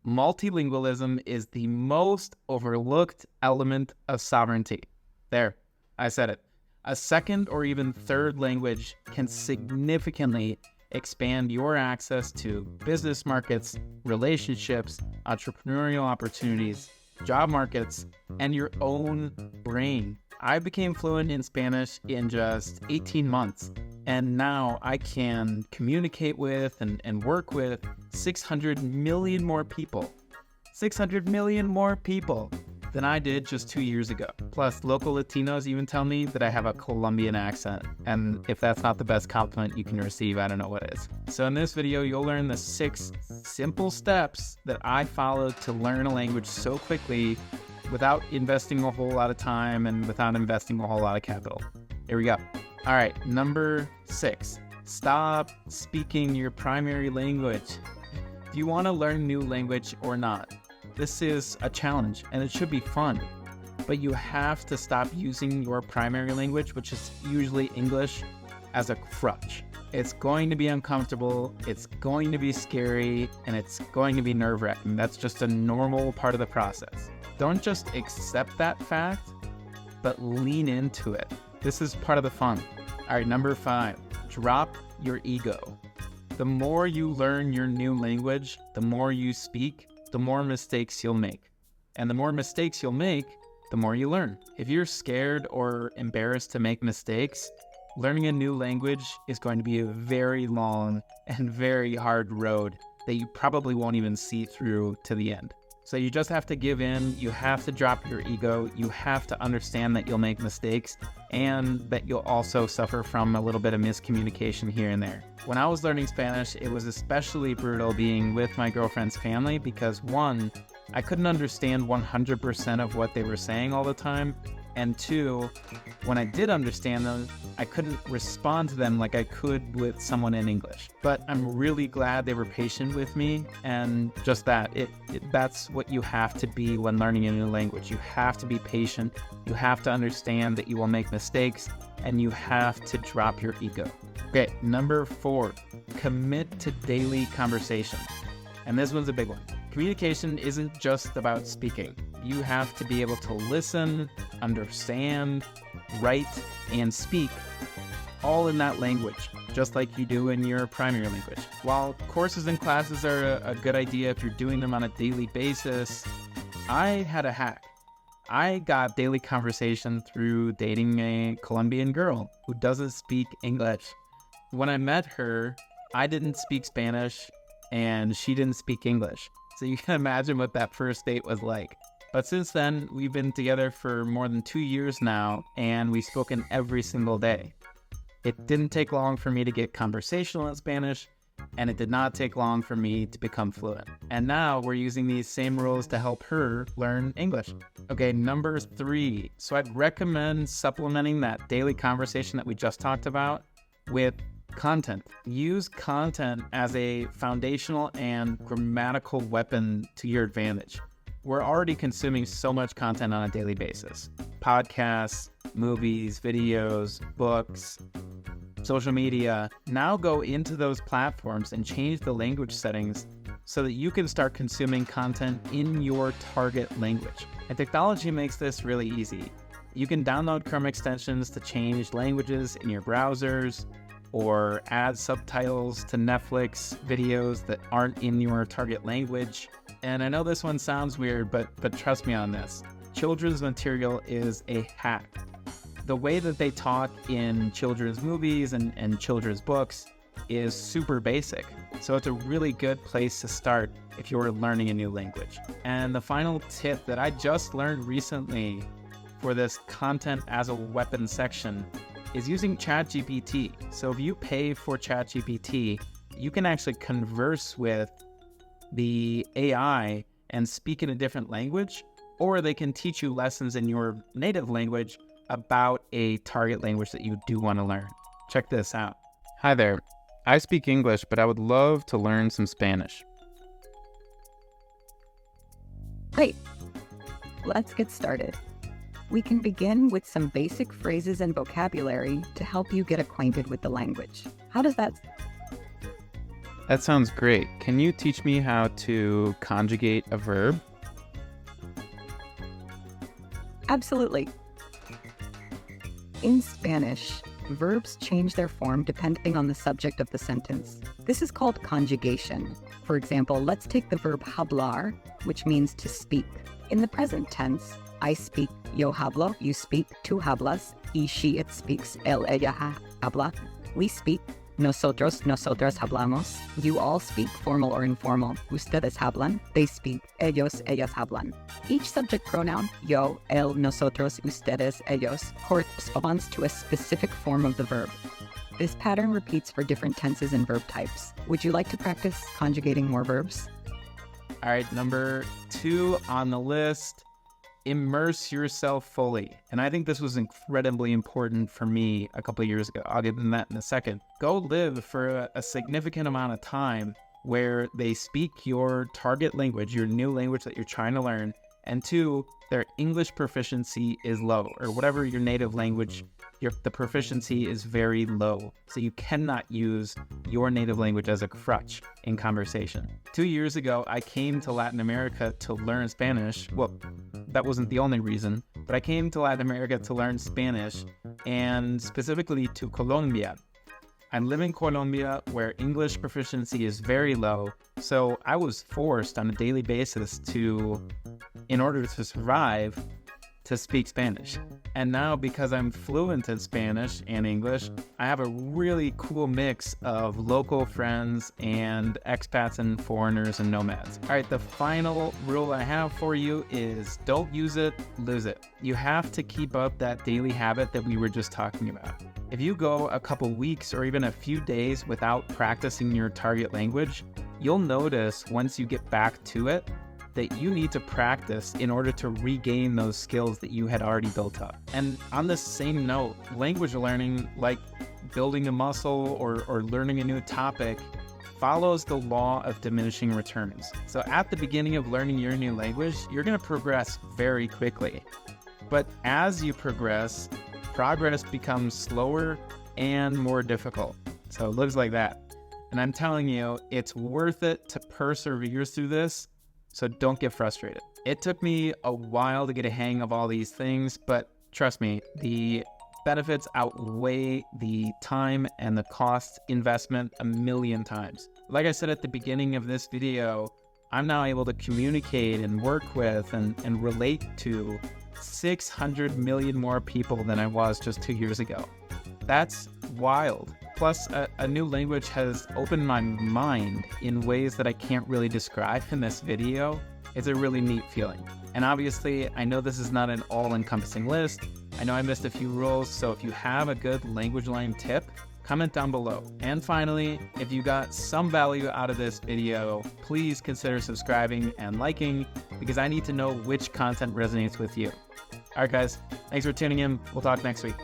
Multilingualism is the most overlooked element of sovereignty. There, I said it. A second or even third language can significantly expand your access to business markets, relationships, entrepreneurial opportunities, job markets, and your own brain. I became fluent in Spanish in just 18 months, and now I can communicate with and work with 600 million more people. 600 million more people than I did just 2 years ago. Plus, local Latinos even tell me that I have a Colombian accent, and if that's not the best compliment you can receive, I don't know what is. So in this video, you'll learn the 6 simple steps that I followed to learn a language so quickly without investing a whole lot of time and without investing a whole lot of capital. Here we go. All right, number 6, stop speaking your primary language. Do you want to learn a new language or not? This is a challenge and it should be fun, but you have to stop using your primary language, which is usually English, as a crutch. It's going to be uncomfortable, it's going to be scary, and it's going to be nerve-wracking. That's just a normal part of the process. Don't just accept that fact, but lean into it. This is part of the fun. All right, number 5, drop your ego. The more you learn your new language, the more you speak, the more mistakes you'll make. And the more mistakes you'll make, the more you learn. If you're scared or embarrassed to make mistakes, learning a new language is going to be a very long and very hard road that you probably won't even see through to the end. So you just have to give in, you have to drop your ego, you have to understand that you'll make mistakes and that you'll also suffer from a little bit of miscommunication here and there. When I was learning Spanish, it was especially brutal being with my girlfriend's family because 1, I couldn't understand 100% of what they were saying all the time, and 2, when I did understand them, I couldn't respond to them like I could with someone in English. But I'm really glad they were patient with me, and just that, that's what you have to be when learning a new language. You have to be patient, you have to understand that you will make mistakes, and you have to drop your ego. Okay, number 4, commit to daily conversation. And this one's a big one. Communication isn't just about speaking. You have to be able to listen, understand, write, and speak all in that language, just like you do in your primary language. While courses and classes are a good idea if you're doing them on a daily basis, I had a hack. I got daily conversation through dating a Colombian girl who doesn't speak English. When I met her, I didn't speak Spanish and she didn't speak English. So you can imagine what that first date was like. But since then, we've been together for more than 2 years now, and we've spoken every single day. It didn't take long for me to get conversational in Spanish, and it did not take long for me to become fluent. And now we're using these same rules to help her learn English. Okay, number 3. So I'd recommend supplementing that daily conversation that we just talked about with content. Use content as a foundational and grammatical weapon to your advantage. We're already consuming so much content on a daily basis. Podcasts, movies, videos, books, social media. Now go into those platforms and change the language settings so that you can start consuming content in your target language. And technology makes this really easy. You can download Chrome extensions to change languages in your browsers, or add subtitles to Netflix videos that aren't in your target language. And I know this one sounds weird, but trust me on this. Children's material is a hack. The way that they talk in children's movies and children's books is super basic. So it's a really good place to start if you're learning a new language. And the final tip that I just learned recently for this content as a weapon section is using ChatGPT. So if you pay for ChatGPT, you can actually converse with the AI and speak in a different language, or they can teach you lessons in your native language about a target language that you do want to learn. Check this out. Hi there. I speak English, but I would love to learn some Spanish. Great. Let's get started. We can begin with some basic phrases and vocabulary to help you get acquainted with the language. How does that sound? That sounds great. Can you teach me how to conjugate a verb? Absolutely. In Spanish, verbs change their form depending on the subject of the sentence. This is called conjugation. For example, let's take the verb hablar, which means to speak. In the present tense, I speak, yo hablo, you speak, tú hablas, he, she, it speaks, él, ella, habla. We speak, nosotros, nosotras hablamos. You all speak, formal or informal. Ustedes hablan, they speak, ellos, ellas hablan. Each subject pronoun, yo, él, nosotros, ustedes, ellos, corresponds to a specific form of the verb. This pattern repeats for different tenses and verb types. Would you like to practice conjugating more verbs? All right, number 2 on the list, immerse yourself fully. And I think this was incredibly important for me a couple of years ago. I'll get into that in a second. Go live for a significant amount of time where they speak your target language, your new language that you're trying to learn, and 2, their English proficiency is low, or whatever your native language, the proficiency is very low. So you cannot use your native language as a crutch in conversation. 2 years ago, I came to Latin America to learn Spanish. Well, that wasn't the only reason, but I came to Latin America to learn Spanish, and specifically to Colombia. I live in Colombia where English proficiency is very low, so I was forced on a daily basis in order to survive, to speak Spanish. And now, because I'm fluent in Spanish and English, I have a really cool mix of local friends and expats and foreigners and nomads. All right, the final rule I have for you is don't use it, lose it. You have to keep up that daily habit that we were just talking about. If you go a couple weeks or even a few days without practicing your target language, you'll notice once you get back to it that you need to practice in order to regain those skills that you had already built up. And on the same note, language learning, like building a muscle or learning a new topic, follows the law of diminishing returns. So at the beginning of learning your new language, you're gonna progress very quickly. But as you progress becomes slower and more difficult. So it looks like that. And I'm telling you, it's worth it to persevere through this. So don't get frustrated. It took me a while to get a hang of all these things, but trust me, the benefits outweigh the time and the cost investment 1,000,000 times. Like I said at the beginning of this video, I'm now able to communicate and work with and relate to 600 million more people than I was just 2 years ago. That's wild. Plus, a new language has opened my mind in ways that I can't really describe in this video. It's a really neat feeling. And obviously, I know this is not an all-encompassing list. I know I missed a few rules, so if you have a good language line tip, comment down below. And finally, if you got some value out of this video, please consider subscribing and liking, because I need to know which content resonates with you. All right, guys, thanks for tuning in. We'll talk next week.